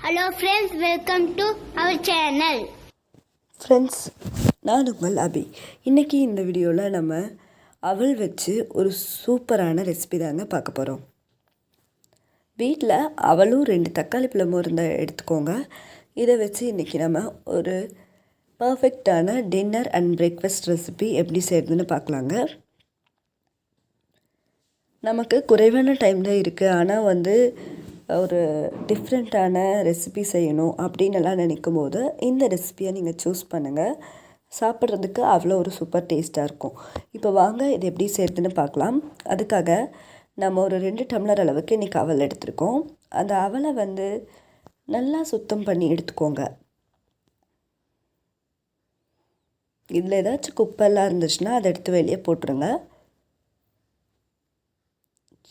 Hello friends, welcome to our channel. Friends, நான் உங்கள் அபி. இன்றைக்கி இந்த வீடியோவில் நம்ம அவல் வச்சு ஒரு சூப்பரான ரெசிபி தாங்க பார்க்க போகிறோம். வீட்டில் அவலும் 2 தக்காளி பழமும் இருந்தால் எடுத்துக்கோங்க. இதை வச்சு இன்றைக்கி நம்ம ஒரு பர்ஃபெக்டான டின்னர் அண்ட் பிரேக்ஃபாஸ்ட் ரெசிபி எப்படி செய்கிறதுன்னு பார்க்கலாங்க. நமக்கு குறைவான டைம் தான் இருக்குது, ஆனால் ஒரு டிஃப்ரெண்ட்டான ரெசிபி செய்யணும் அப்படின்னுலாம் நினைக்கும் போது இந்த ரெசிபியை நீங்கள் சூஸ் பண்ணுங்கள். சாப்பிட்றதுக்கு அவ்வளோ ஒரு சூப்பர் டேஸ்ட்டாக இருக்கும். இப்போ வாங்க இது எப்படி செய்கிறதுன்னு பார்க்கலாம். அதுக்காக நம்ம ஒரு 2 டம்ளர் அளவுக்கு இன்றைக்கி அவல் எடுத்துருக்கோம். அந்த அவலை நல்லா சுத்தம் பண்ணி எடுத்துக்கோங்க. இதில் ஏதாச்சும் குப்பெல்லாம் இருந்துச்சுன்னா அதை எடுத்து வெளியே போட்டுருங்க.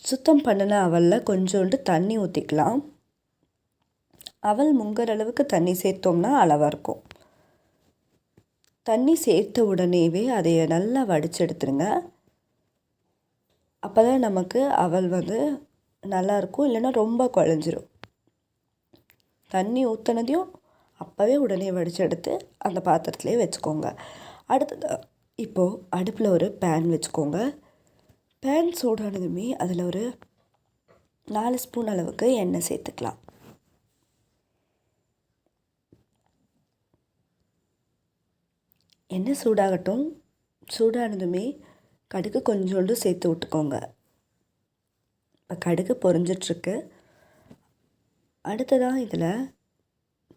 சுத்தம் பண்ணின அவலில் கொஞ்சோண்டு தண்ணி ஊற்றிக்கலாம். அவல் முங்குற அளவுக்கு தண்ணி சேர்த்தோம்னா அளவாக இருக்கும். தண்ணி சேர்த்த உடனேவே அதை நல்லா வடித்து எடுத்துருங்க. அப்போ தான் நமக்கு அவல் நல்லாயிருக்கும், இல்லைன்னா ரொம்ப குழஞ்சிரும். தண்ணி ஊற்றினதையும் அப்போவே உடனே வடித்து எடுத்து அந்த பாத்திரத்துலேயே வச்சுக்கோங்க. அடுத்தது இப்போது அடுப்பில் ஒரு பேன் வச்சுக்கோங்க. பேன் சூடானதுமே அதில் ஒரு 4 ஸ்பூன் அளவுக்கு எண்ணெய் சேர்த்துக்கலாம். எண்ணெய் சூடாகட்டும். சூடானதுமே கடுகு கொஞ்சோண்டு சேர்த்து விட்டுக்கோங்க. இப்போ கடுகு பொரிஞ்சிட்ருக்கு. அடுத்ததான் இதில்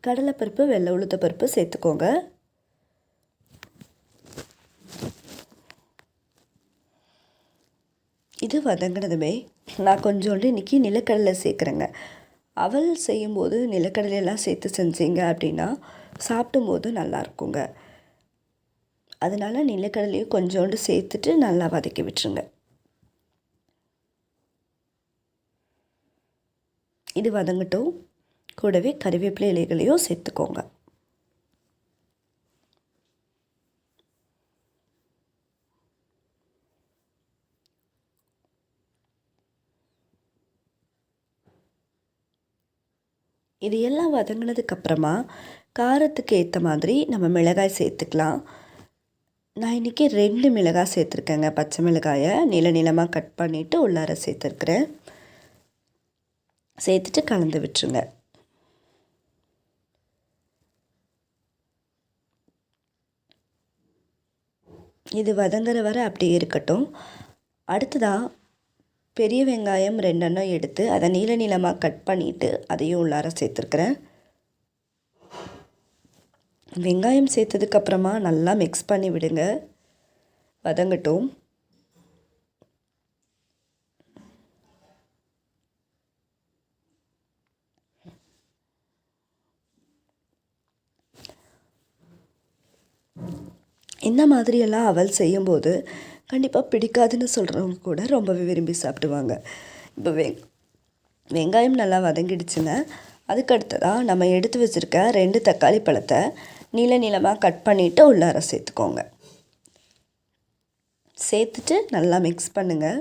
கடலைப்பருப்பு, வெள்ளை உளுத்த பருப்பு சேர்த்துக்கோங்க. இது வதங்கினதுமே நான் கொஞ்சோண்டு இன்றைக்கி நிலக்கடலை சேர்க்குறேங்க. அவல் செய்யும்போது நிலக்கடலையெல்லாம் சேர்த்து செஞ்சீங்க அப்படின்னா சாப்பிடும்போது நல்லாயிருக்குங்க. அதனால் நிலக்கடலையும் கொஞ்சோண்டு சேர்த்துட்டு நல்லா வதக்கி விட்டுருங்க. இது வதங்கட்டும். கூடவே கறிவேப்பிலை இலைகளையும் சேர்த்துக்கோங்க. இது எல்லாம் வதங்கினதுக்கப்புறமா காரத்துக்கு ஏற்ற மாதிரி நம்ம மிளகாய் சேர்த்துக்கலாம். நான் இன்றைக்கி 2 மிளகாய் சேர்த்துருக்கேங்க. பச்சை மிளகாயை நீளமாக கட் பண்ணிவிட்டு உள்ளார சேர்த்துருக்குறேன். சேர்த்துட்டு கலந்து விட்டுருங்க. இது வதங்குற வரை அப்படியே இருக்கட்டும். அடுத்ததாக பெரிய வெங்காயம் 2 எண்ணம் எடுத்து அதை நீளமாக கட் பண்ணிவிட்டு அதையும் உள்ளார சேர்த்துருக்குறேன். வெங்காயம் சேர்த்ததுக்கப்புறமா நல்லா மிக்ஸ் பண்ணி விடுங்க. வதங்கட்டும். இந்த மாதிரியெல்லாம் அவல் செய்யும்போது கண்டிப்பாக பிடிக்காதுன்னு சொல்கிறவங்க கூட ரொம்பவே விரும்பி சாப்பிடுவாங்க. இப்போ வெங்காயம் நல்லா வதங்கிடுச்சுங்க. அதுக்கடுத்ததாக நம்ம எடுத்து வச்சுருக்க 2 தக்காளி பழத்தை நீளமாக கட் பண்ணிவிட்டு உள்ளார சேர்த்துக்கோங்க. சேர்த்துட்டு நல்லா மிக்ஸ் பண்ணுங்கள்.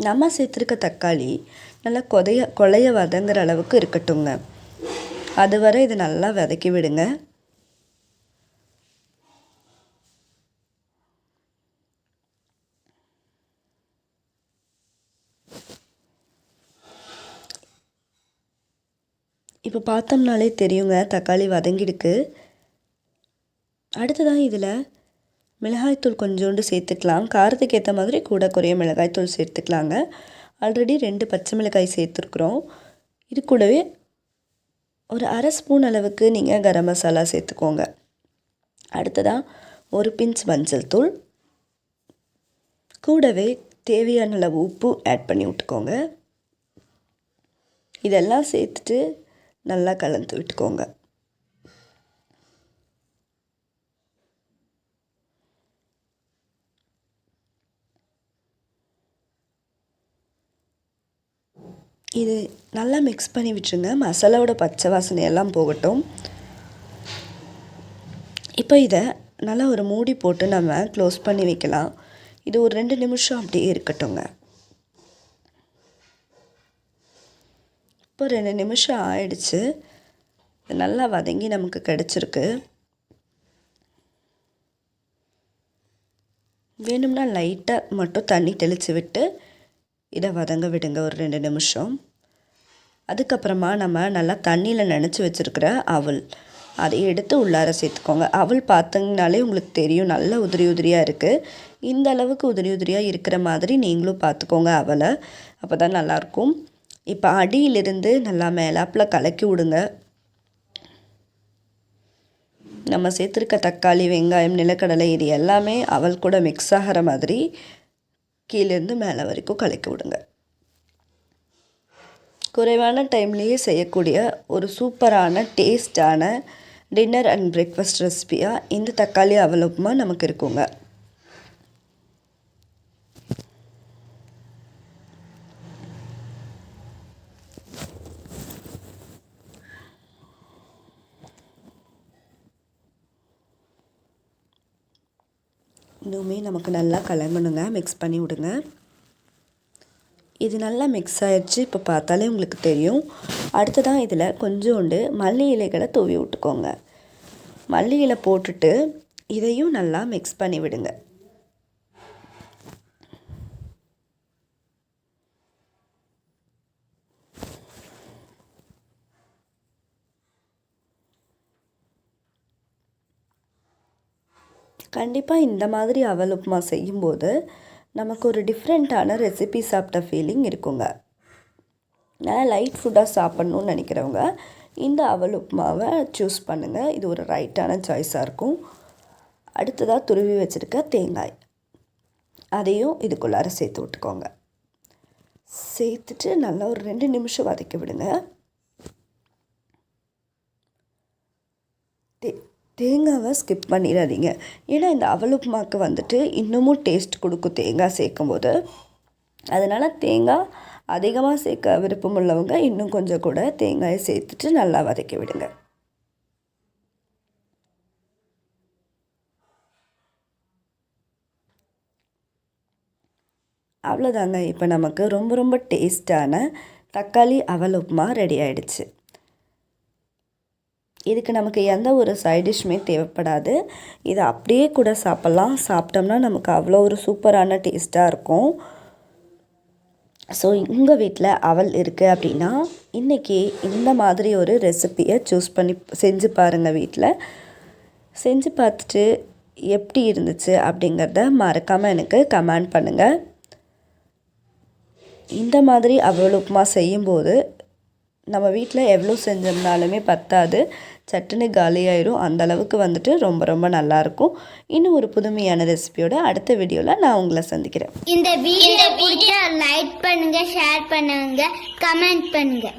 நம்ம சேர்த்துருக்க தக்காளி நல்லா கொலைய வதங்குற அளவுக்கு இருக்கட்டுங்க. அதுவரை இது நல்லா வதக்கி விடுங்க. இப்போ பார்த்தோம்னாலே தெரியுங்க தக்காளி வதங்கிடுக்கு. அடுத்ததான் இதில் மிளகாய்த்தூள் கொஞ்சோண்டு சேர்த்துக்கலாம். காரத்துக்கு ஏற்ற மாதிரி கூட குறைய மிளகாய்த்தூள் சேர்த்துக்கலாங்க. ஆல்ரெடி 2 பச்சை மிளகாய் சேர்த்துருக்குறோம். இது கூடவே ஒரு அரை ஸ்பூன் அளவுக்கு நீங்கள் கரம் மசாலா சேர்த்துக்கோங்க. அடுத்ததாக ஒரு பிஞ்ச் மஞ்சள் தூள், கூடவே தேவையான அளவு உப்பு ஆட் பண்ணி விட்டுக்கோங்க. இதெல்லாம் சேர்த்துட்டு நல்லா கலந்து விட்டுக்கோங்க. இது நல்லா மிக்ஸ் பண்ணி விட்டுருங்க. மசாலாவோட பச்சை வாசனையெல்லாம் போகட்டும். இப்போ இதை நல்லா ஒரு மூடி போட்டு நம்ம க்ளோஸ் பண்ணி வைக்கலாம். இது ஒரு 2 நிமிஷம் அப்படியே இருக்கட்டுங்க. இப்போ 2 நிமிஷம் ஆயிடுச்சு. நல்லா வதங்கி நமக்கு கிடச்சிருக்கு. வேணும்னா லைட்டாக மட்டும் தண்ணி தெளித்து விட்டு இதை வதங்க விடுங்க ஒரு 2 நிமிஷம். அதுக்கப்புறமா நம்ம நல்லா தண்ணியில் நனைச்சி வச்சுருக்கிற அவல் அதை எடுத்து உள்ளார சேர்த்துக்கோங்க. அவல் பார்த்தீங்கனாலே உங்களுக்கு தெரியும் நல்லா உதிரி உதிரியாக இருக்குது. இந்த அளவுக்கு உதிரி உதிரியாக இருக்கிற மாதிரி நீங்களும் பார்த்துக்கோங்க அவலை, அப்போ தான் நல்லாயிருக்கும். இப்போ அடியிலிருந்து நல்லா மேலாப்பில் கலக்கி விடுங்க. நம்ம சேர்த்துருக்க தக்காளி, வெங்காயம், நிலக்கடலை இது எல்லாமே அவல் கூட மிக்ஸ் ஆகிற மாதிரி கீழேருந்து மேலே வரைக்கும் கலக்கி விடுங்க. குறைவான டைம்லேயே செய்யக்கூடிய ஒரு சூப்பரான டேஸ்டான டின்னர் அண்ட் பிரேக்ஃபாஸ்ட் ரெசிபியாக இந்த தக்காளி அவல் உப்புமா நமக்கு இருக்குங்க. இன்னுமே நமக்கு நல்லா கலங்கணுங்க. மிக்ஸ் பண்ணி விடுங்க. இது நல்லா மிக்ஸ் ஆகிடுச்சு. இப்போ பார்த்தாலே உங்களுக்கு தெரியும். அடுத்ததான் இதில் கொஞ்சோண்டு மல்லி இலைகளை தூவி விட்டுக்கோங்க. மல்லி இலை போட்டுட்டு இதையும் நல்லா மிக்ஸ் பண்ணி விடுங்க. கண்டிப்பாக இந்த மாதிரி அவல் உப்புமா செய்யும்போது நமக்கு ஒரு டிஃப்ரெண்ட்டான ரெசிபி சாப்பிட்ட ஃபீலிங் இருக்குங்க. நான் லைட் ஃபுட்டாக சாப்பிட்ணுன்னு நினைக்கிறவங்க இந்த அவல் உப்புமாவை சூஸ் பண்ணுங்கள். இது ஒரு ரைட்டான சாய்ஸாக இருக்கும். அடுத்ததாக துருவி வச்சுருக்க தேங்காய் அதையும் இதுக்குள்ளார சேர்த்து விட்டுக்கோங்க. சேர்த்துட்டு நல்லா ஒரு 2 நிமிஷம் வதக்கி விடுங்க. தேங்காவை ஸ்கிப் பண்ணிடாதீங்க. ஏன்னா இந்த அவல் உப்புமாக்கு வந்துட்டு இன்னமும் டேஸ்ட் கொடுக்கும் தேங்காய் சேர்க்கும்போது. அதனால் தேங்காய் அதிகமாக சேர்க்க விருப்பம் உள்ளவங்க இன்னும் கொஞ்சம் கூட தேங்காயை சேர்த்துட்டு நல்லா வதக்கி விடுங்க. அவ்வளோதாங்க. இப்போ நமக்கு ரொம்ப ரொம்ப டேஸ்டான தக்காளி அவல் உப்புமா ரெடி ஆகிடுச்சு. இதுக்கு நமக்கு எந்த ஒரு சைட் டிஷ்ஷுமே தேவைப்படாது. இதை அப்படியே கூட சாப்பிட்லாம். சாப்பிட்டோம்னா நமக்கு அவ்வளோ ஒரு சூப்பரான டேஸ்ட்டாக இருக்கும். ஸோ உங்கள் வீட்டில் அவல் இருக்குது அப்படின்னா இன்றைக்கி இந்த மாதிரி ஒரு ரெசிப்பியை சூஸ் பண்ணி செஞ்சு பாருங்கள். வீட்டில் செஞ்சு பார்த்துட்டு எப்படி இருந்துச்சு அப்படிங்கிறத மறக்காமல் எனக்கு கமெண்ட் பண்ணுங்கள். இந்த மாதிரி அவல் உப்புமா செய்யும்போது நம்ம வீட்டில் எவ்வளோ செஞ்சோம்னாலுமே பத்தாது, சட்டுன்னு காலியாயிரும். அந்தளவுக்கு வந்துட்டு ரொம்ப ரொம்ப நல்லாயிருக்கும். இன்னும் ஒரு புதுமையான ரெசிபியோட அடுத்த வீடியோவில் நான் உங்களை சந்திக்கிறேன். இந்த வீடியோ பிடிச்சா லைக் பண்ணுங்கள், ஷேர் பண்ணுங்கள், கமெண்ட் பண்ணுங்கள்.